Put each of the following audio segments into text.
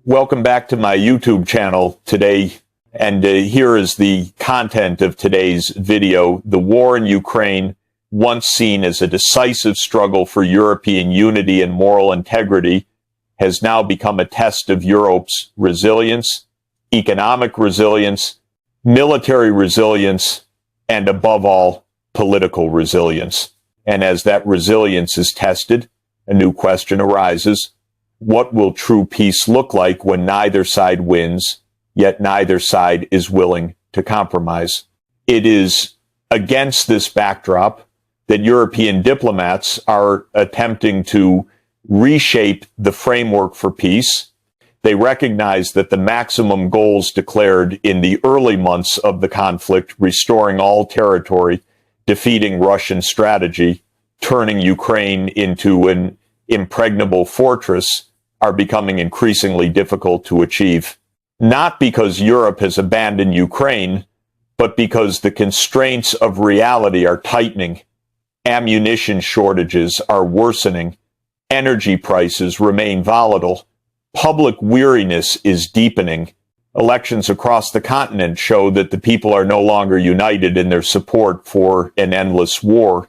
Welcome back to my YouTube channel today, and here is the content of today's video. The war in Ukraine, once seen as a decisive struggle for European unity and moral integrity, has now become a test of Europe's resilience, economic resilience, military resilience, and above all, political resilience. And as that resilience is tested, a new question arises. What will true peace look like when neither side wins, yet neither side is willing to compromise? It is against this backdrop that European diplomats are attempting to reshape the framework for peace. They recognize that the maximum goals declared in the early months of the conflict, restoring all territory, defeating Russian strategy, turning Ukraine into an impregnable fortress, are becoming increasingly difficult to achieve. Not because Europe has abandoned Ukraine, but because the constraints of reality are tightening. Ammunition shortages are worsening. Energy prices remain volatile. Public weariness is deepening. Elections across the continent show that the people are no longer united in their support for an endless war.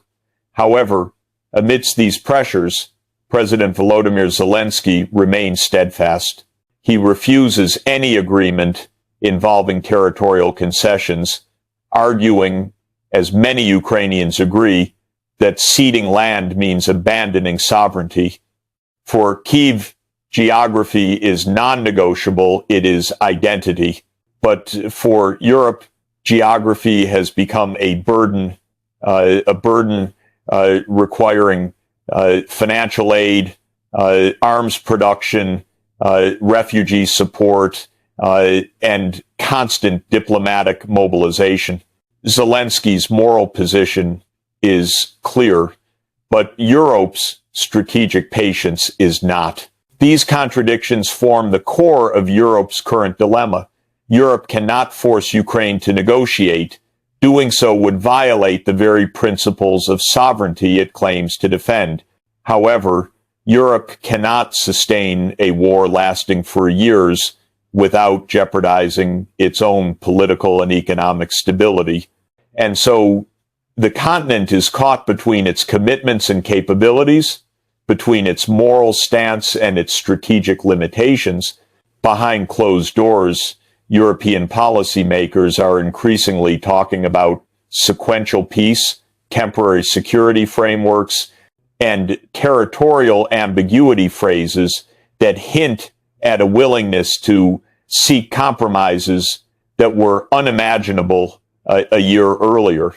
However, amidst these pressures, President Volodymyr Zelenskyy remains steadfast. He refuses any agreement involving territorial concessions, arguing, as many Ukrainians agree, that ceding land means abandoning sovereignty. For Kyiv, geography is non-negotiable, it is identity. But for Europe, geography has become a burden requiring financial aid, arms production, refugee support, and constant diplomatic mobilization. Zelensky's moral position is clear, but Europe's strategic patience is not. These contradictions form the core of Europe's current dilemma. Europe cannot force Ukraine to negotiate. Doing so would violate the very principles of sovereignty it claims to defend. However, Europe cannot sustain a war lasting for years without jeopardizing its own political and economic stability. And so the continent is caught between its commitments and capabilities, between its moral stance and its strategic limitations. Behind closed doors, European policymakers are increasingly talking about sequential peace, temporary security frameworks, and territorial ambiguity phrases that hint at a willingness to seek compromises that were unimaginable a year earlier.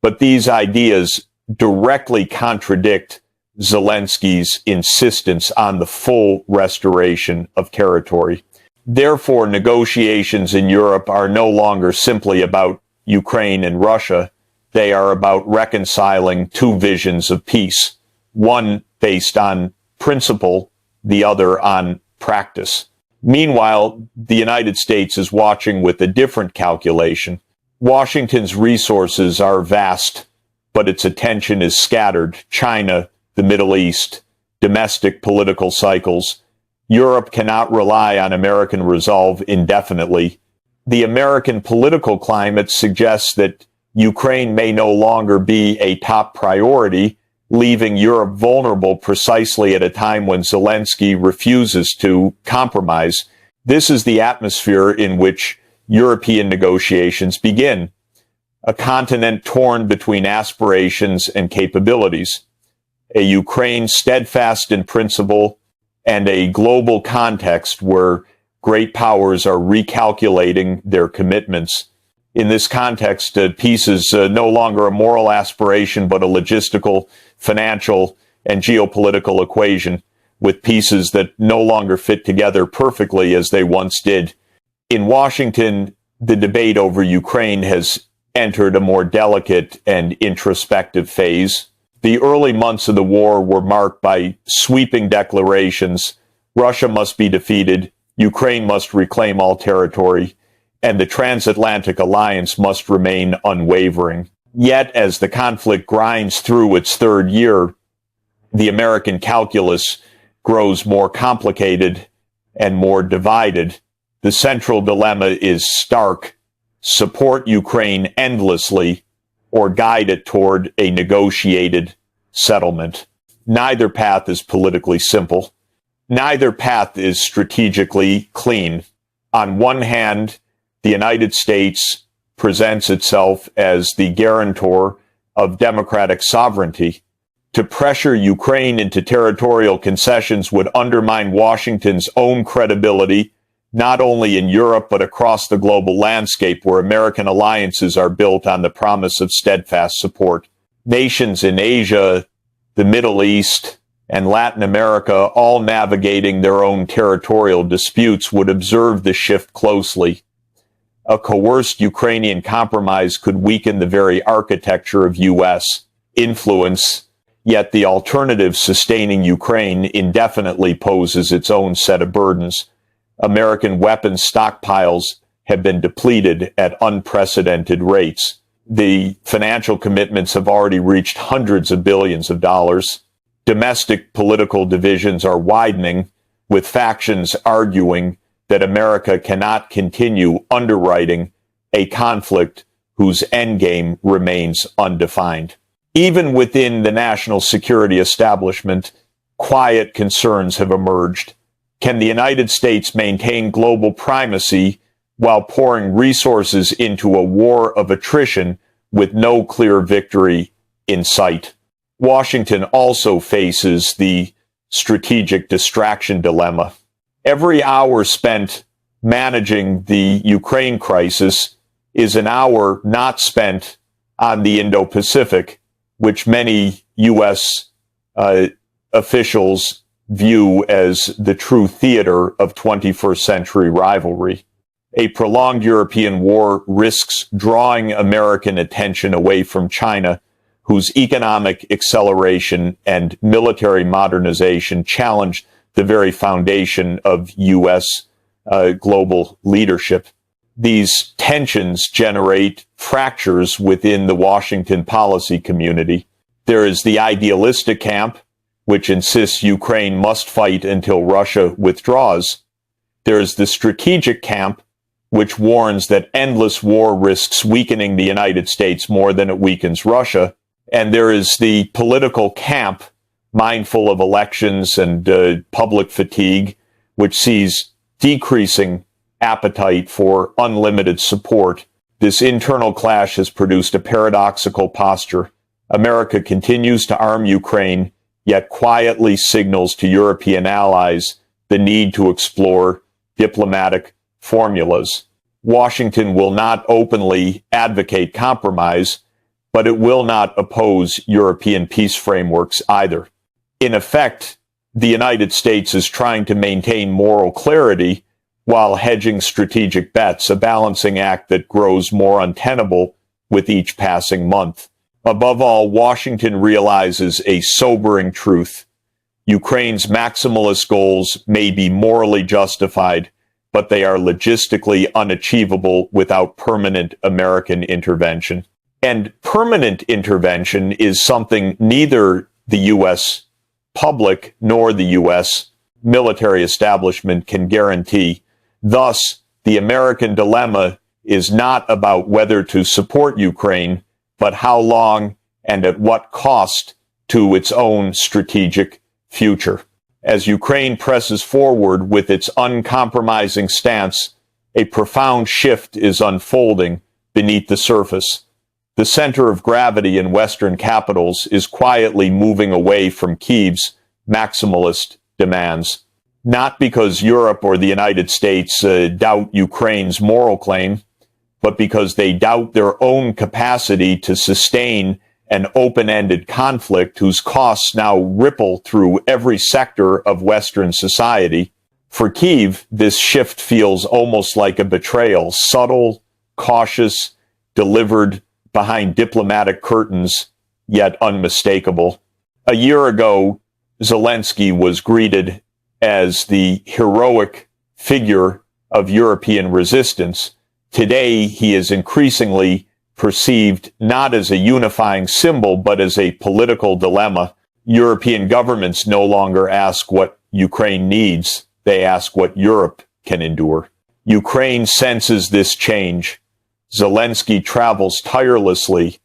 But these ideas directly contradict Zelensky's insistence on the full restoration of territory. Therefore, negotiations in Europe are no longer simply about Ukraine and Russia. They are about reconciling two visions of peace, one based on principle, the other on practice. Meanwhile, the United States is watching with a different calculation. Washington's resources are vast, but its attention is scattered. China, the Middle East, domestic political cycles. Europe cannot rely on American resolve indefinitely. The American political climate suggests that Ukraine may no longer be a top priority, leaving Europe vulnerable precisely at a time when Zelenskyy refuses to compromise. This is the atmosphere in which European negotiations begin. A continent torn between aspirations and capabilities. A Ukraine steadfast in principle, and a global context where great powers are recalculating their commitments. In this context, peace is no longer a moral aspiration, but a logistical, financial, and geopolitical equation, with pieces that no longer fit together perfectly as they once did. In Washington, the debate over Ukraine has entered a more delicate and introspective phase. The early months of the war were marked by sweeping declarations. Russia must be defeated, Ukraine must reclaim all territory, and the transatlantic alliance must remain unwavering. Yet, as the conflict grinds through its third year, the American calculus grows more complicated and more divided. The central dilemma is stark: support Ukraine endlessly or guide it toward a negotiated settlement. Neither path is politically simple. Neither path is strategically clean. On one hand, the United States presents itself as the guarantor of democratic sovereignty. To pressure Ukraine into territorial concessions would undermine Washington's own credibility, not only in Europe but across the global landscape where American alliances are built on the promise of steadfast support. Nations in Asia, the Middle East, and Latin America, all navigating their own territorial disputes, would observe the shift closely. A coerced Ukrainian compromise could weaken the very architecture of U.S. influence, yet the alternative, sustaining Ukraine indefinitely, poses its own set of burdens. American weapons stockpiles have been depleted at unprecedented rates. The financial commitments have already reached hundreds of billions of dollars. Domestic political divisions are widening, with factions arguing that America cannot continue underwriting a conflict whose endgame remains undefined. Even within the national security establishment, quiet concerns have emerged. Can the United States maintain global primacy while pouring resources into a war of attrition with no clear victory in sight? Washington also faces the strategic distraction dilemma. Every hour spent managing the Ukraine crisis is an hour not spent on the Indo-Pacific, which many U.S. Officials view as the true theater of 21st century rivalry. A prolonged European war risks drawing American attention away from China, whose economic acceleration and military modernization challenged the very foundation of U.S. Global leadership. These tensions generate fractures within the Washington policy community. There is the idealistic camp, which insists Ukraine must fight until Russia withdraws. There is the strategic camp, which warns that endless war risks weakening the United States more than it weakens Russia. And there is the political camp, mindful of elections and public fatigue, which sees decreasing appetite for unlimited support. This internal clash has produced a paradoxical posture. America continues to arm Ukraine, yet quietly signals to European allies the need to explore diplomatic formulas. Washington will not openly advocate compromise, but it will not oppose European peace frameworks either. In effect, the United States is trying to maintain moral clarity while hedging strategic bets, a balancing act that grows more untenable with each passing month. Above all, Washington realizes a sobering truth. Ukraine's maximalist goals may be morally justified, but they are logistically unachievable without permanent American intervention. And permanent intervention is something neither the U.S. public nor the U.S. military establishment can guarantee. Thus, the American dilemma is not about whether to support Ukraine, but how long and at what cost to its own strategic future. As Ukraine presses forward with its uncompromising stance, a profound shift is unfolding beneath the surface. The center of gravity in Western capitals is quietly moving away from Kyiv's maximalist demands. Not because Europe or the United States doubt Ukraine's moral claim, but because they doubt their own capacity to sustain an open-ended conflict whose costs now ripple through every sector of Western society. For Kyiv, this shift feels almost like a betrayal, subtle, cautious, delivered behind diplomatic curtains, yet unmistakable. A year ago, Zelenskyy was greeted as the heroic figure of European resistance. Today, he is increasingly perceived not as a unifying symbol, but as a political dilemma. European governments no longer ask what Ukraine needs. They ask what Europe can endure. Ukraine senses this change. Zelenskyy travels tirelessly,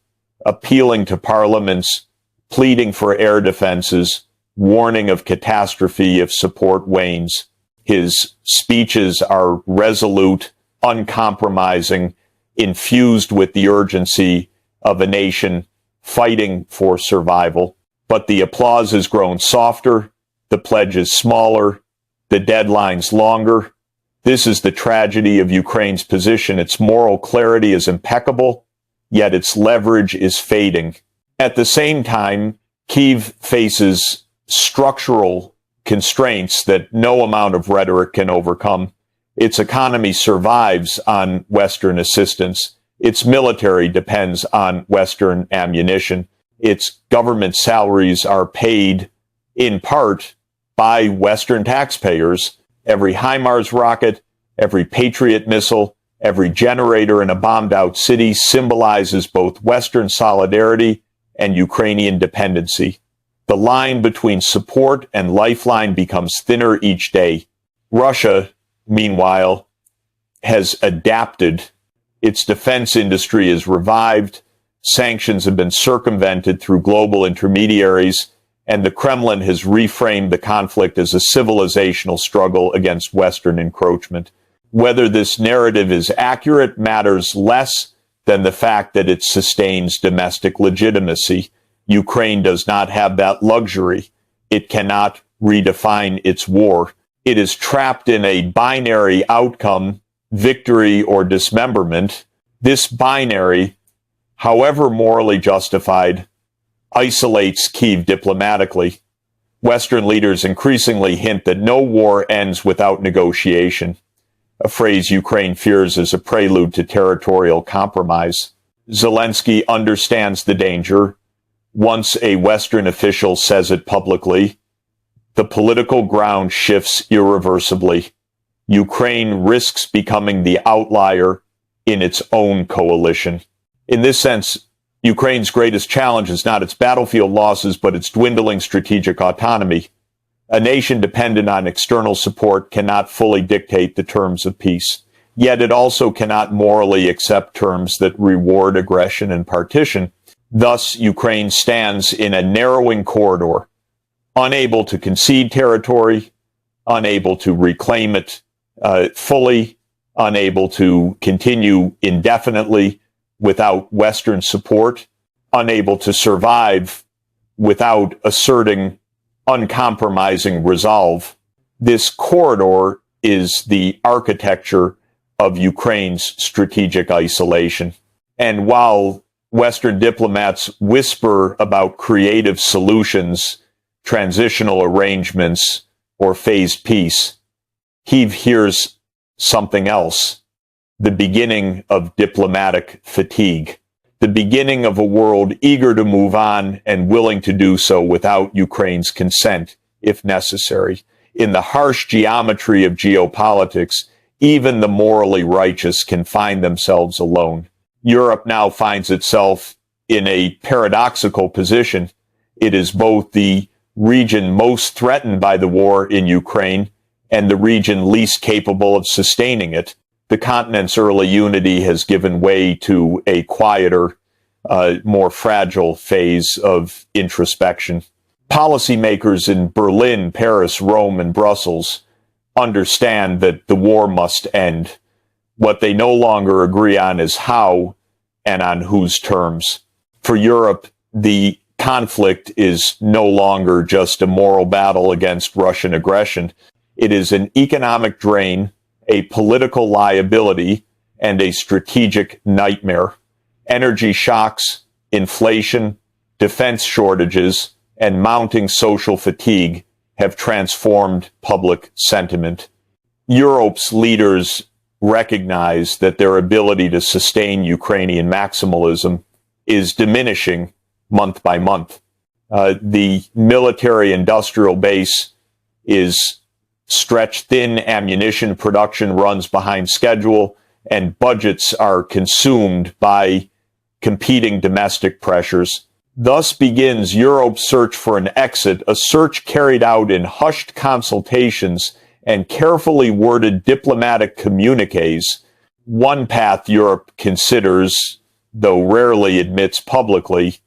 appealing to parliaments, pleading for air defenses, warning of catastrophe if support wanes. His speeches are resolute, uncompromising, infused with the urgency of a nation fighting for survival. But the applause has grown softer, the pledge is smaller, the deadline's longer. This is the tragedy of Ukraine's position. Its moral clarity is impeccable, yet its leverage is fading. At the same time, Kyiv faces structural constraints that no amount of rhetoric can overcome. Its economy survives on Western assistance. Its military depends on Western ammunition. Its government salaries are paid in part by Western taxpayers. Every HIMARS rocket, every Patriot missile, every generator in a bombed-out city symbolizes both Western solidarity and Ukrainian dependency. The line between support and lifeline becomes thinner each day. Russia, meanwhile, has adapted. Its defense industry is revived. Sanctions have been circumvented through global intermediaries, and the Kremlin has reframed the conflict as a civilizational struggle against Western encroachment. Whether this narrative is accurate matters less than the fact that it sustains domestic legitimacy. Ukraine does not have that luxury. It cannot redefine its war. It is trapped in a binary outcome, victory or dismemberment. This binary, however morally justified, isolates Kyiv diplomatically. Western leaders increasingly hint that no war ends without negotiation, a phrase Ukraine fears is a prelude to territorial compromise. Zelenskyy understands the danger. Once a Western official says it publicly, the political ground shifts irreversibly. Ukraine risks becoming the outlier in its own coalition. In this sense, Ukraine's greatest challenge is not its battlefield losses, but its dwindling strategic autonomy. A nation dependent on external support cannot fully dictate the terms of peace. Yet it also cannot morally accept terms that reward aggression and partition. Thus, Ukraine stands in a narrowing corridor, unable to concede territory, unable to reclaim it fully, unable to continue indefinitely without Western support, unable to survive without asserting uncompromising resolve. This corridor is the architecture of Ukraine's strategic isolation. And while Western diplomats whisper about creative solutions, transitional arrangements, or phased peace, Kyiv hears something else: the beginning of diplomatic fatigue, the beginning of a world eager to move on and willing to do so without Ukraine's consent, if necessary. In the harsh geometry of geopolitics, even the morally righteous can find themselves alone. Europe now finds itself in a paradoxical position. It is both the region most threatened by the war in Ukraine and the region least capable of sustaining it. The continent's early unity has given way to a quieter, more fragile phase of introspection. Policymakers in Berlin, Paris, Rome, and Brussels understand that the war must end. What they no longer agree on is how and on whose terms. For Europe, the conflict is no longer just a moral battle against Russian aggression. It is an economic drain, a political liability, and a strategic nightmare. Energy shocks, inflation, defense shortages, and mounting social fatigue have transformed public sentiment. Europe's leaders recognize that their ability to sustain Ukrainian maximalism is diminishing month by month. The military-industrial base is stretched thin, ammunition production runs behind schedule, and budgets are consumed by competing domestic pressures. Thus begins Europe's search for an exit, a search carried out in hushed consultations and carefully worded diplomatic communiques. One path Europe considers, though rarely admits publicly,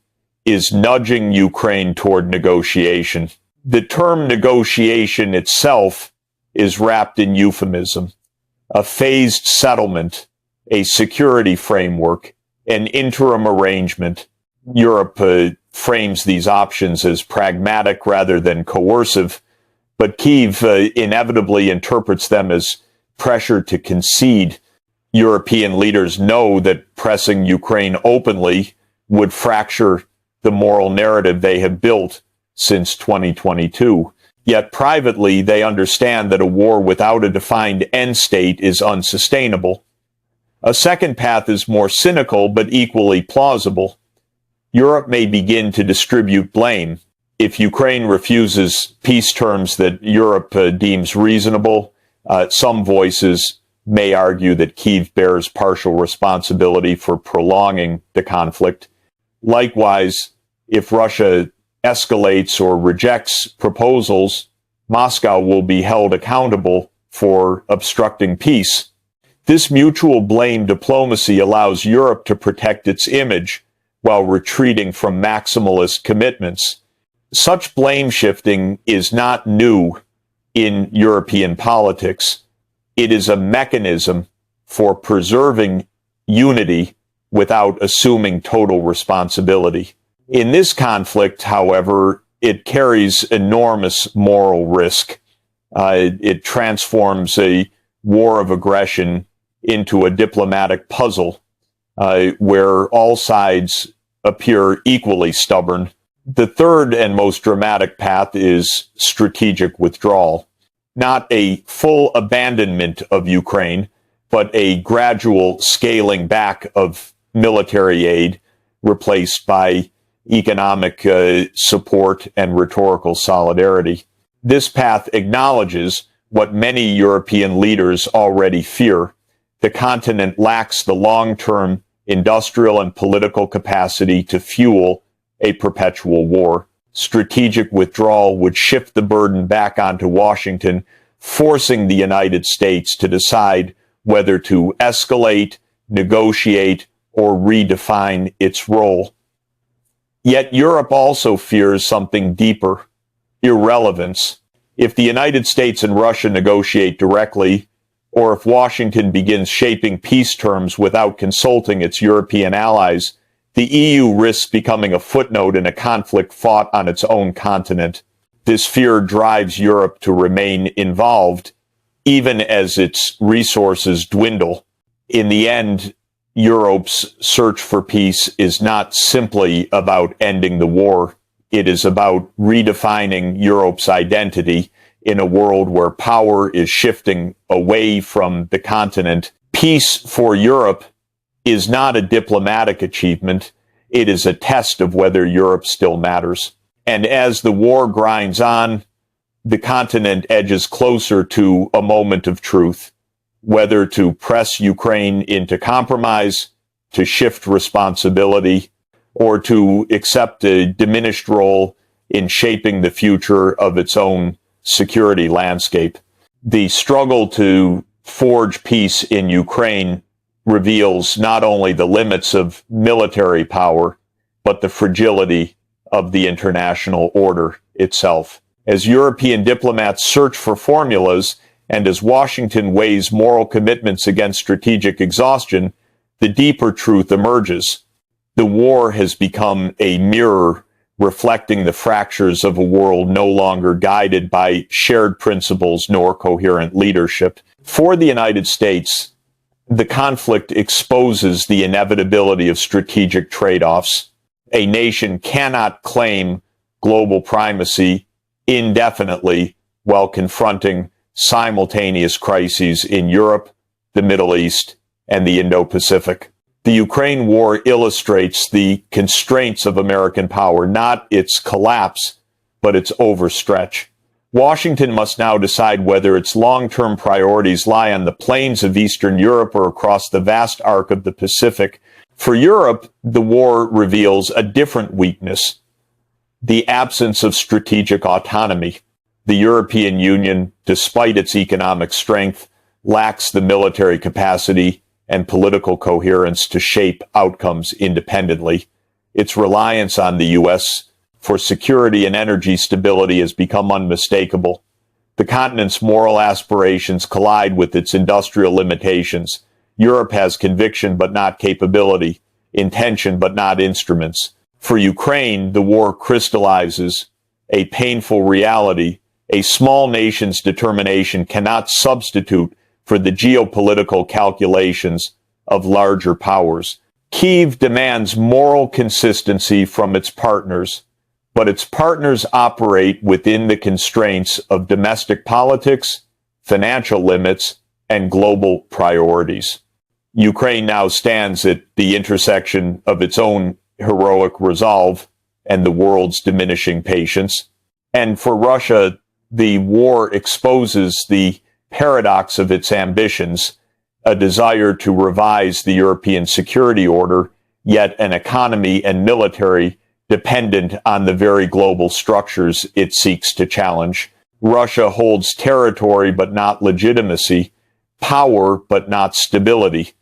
is nudging Ukraine toward negotiation. The term negotiation itself is wrapped in euphemism. A phased settlement, a security framework, an interim arrangement. Europe frames these options as pragmatic rather than coercive, but Kyiv inevitably interprets them as pressure to concede. European leaders know that pressing Ukraine openly would fracture the moral narrative they have built since 2022. Yet privately, they understand that a war without a defined end state is unsustainable. A second path is more cynical but equally plausible. Europe may begin to distribute blame. If Ukraine refuses peace terms that Europe deems reasonable, some voices may argue that Kyiv bears partial responsibility for prolonging the conflict. Likewise, if Russia escalates or rejects proposals, Moscow will be held accountable for obstructing peace. This mutual blame diplomacy allows Europe to protect its image while retreating from maximalist commitments. Such blame shifting is not new in European politics. It is a mechanism for preserving unity without assuming total responsibility. In this conflict, however, it carries enormous moral risk. It transforms a war of aggression into a diplomatic puzzle where all sides appear equally stubborn. The third and most dramatic path is strategic withdrawal. Not a full abandonment of Ukraine, but a gradual scaling back of military aid replaced by economic support and rhetorical solidarity. This path acknowledges what many European leaders already fear. The continent lacks the long-term industrial and political capacity to fuel a perpetual war. Strategic withdrawal would shift the burden back onto Washington, forcing the United States to decide whether to escalate, negotiate, or redefine its role. Yet Europe also fears something deeper: irrelevance. If the United States and Russia negotiate directly, or if Washington begins shaping peace terms without consulting its European allies, the EU risks becoming a footnote in a conflict fought on its own continent. This fear drives Europe to remain involved, even as its resources dwindle. In the end, Europe's search for peace is not simply about ending the war. It is about redefining Europe's identity in a world where power is shifting away from the continent. Peace for Europe is not a diplomatic achievement. It is a test of whether Europe still matters. And as the war grinds on, the continent edges closer to a moment of truth, whether to press Ukraine into compromise, to shift responsibility, or to accept a diminished role in shaping the future of its own security landscape. The struggle to forge peace in Ukraine reveals not only the limits of military power, but the fragility of the international order itself. As European diplomats search for formulas, and as Washington weighs moral commitments against strategic exhaustion, the deeper truth emerges. The war has become a mirror reflecting the fractures of a world no longer guided by shared principles nor coherent leadership. For the United States, the conflict exposes the inevitability of strategic trade-offs. A nation cannot claim global primacy indefinitely while confronting simultaneous crises in Europe, the Middle East, and the Indo-Pacific. The Ukraine war illustrates the constraints of American power, not its collapse, but its overstretch. Washington must now decide whether its long-term priorities lie on the plains of Eastern Europe or across the vast arc of the Pacific. For Europe, the war reveals a different weakness: the absence of strategic autonomy. The European Union, despite its economic strength, lacks the military capacity and political coherence to shape outcomes independently. Its reliance on the U.S. for security and energy stability has become unmistakable. The continent's moral aspirations collide with its industrial limitations. Europe has conviction but not capability, intention but not instruments. For Ukraine, the war crystallizes a painful reality. A small nation's determination cannot substitute for the geopolitical calculations of larger powers. Kyiv demands moral consistency from its partners, but its partners operate within the constraints of domestic politics, financial limits, and global priorities. Ukraine now stands at the intersection of its own heroic resolve and the world's diminishing patience. And for Russia, the war exposes the paradox of its ambitions, a desire to revise the European security order, yet an economy and military dependent on the very global structures it seeks to challenge. Russia holds territory but not legitimacy, power but not stability.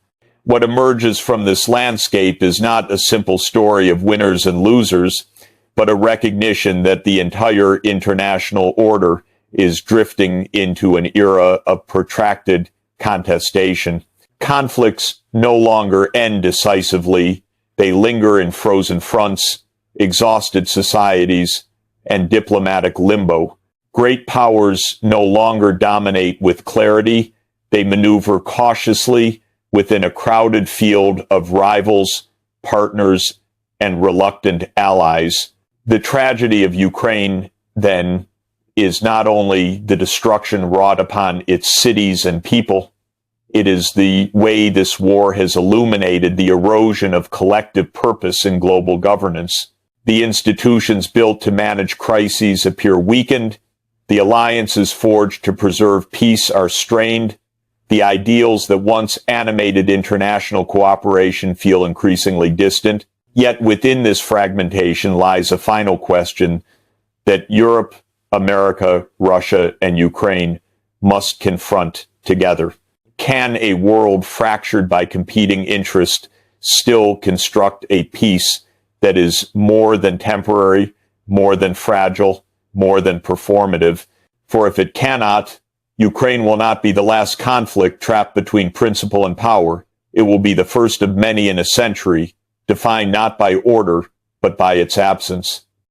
What emerges from this landscape is not a simple story of winners and losers, but a recognition that the entire international order is drifting into an era of protracted contestation. Conflicts no longer end decisively. They linger in frozen fronts, exhausted societies, and diplomatic limbo. Great powers no longer dominate with clarity. They maneuver cautiously within a crowded field of rivals, partners, and reluctant allies. The tragedy of Ukraine, then, is not only the destruction wrought upon its cities and people, it is the way this war has illuminated the erosion of collective purpose in global governance. The institutions built to manage crises appear weakened, the alliances forged to preserve peace are strained, the ideals that once animated international cooperation feel increasingly distant. Yet within this fragmentation lies a final question that Europe, America, Russia, and Ukraine must confront together. Can a world fractured by competing interests still construct a peace that is more than temporary, more than fragile, more than performative? For if it cannot, Ukraine will not be the last conflict trapped between principle and power. It will be the first of many in a century, defined not by order, but by its absence.